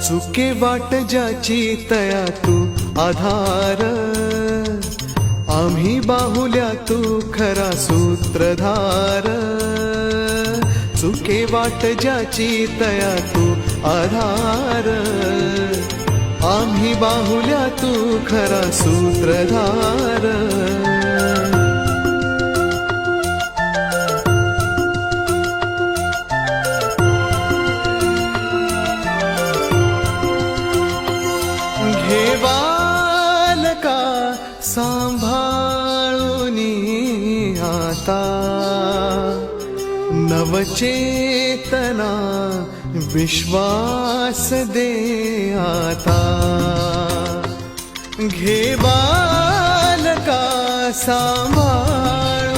चुके वाट ज्याची तया तू आधार, आम्ही बाहुल्या तू खरा सूत्रधार. चुके वाट ज्याची तया तू आधार, आम्ही बाहुल्या तू खरा सूत्रधार. घे बालका सांभाळूनी आता, नवचेतना विश्वास दे आता. घे बालका सांभाळूनी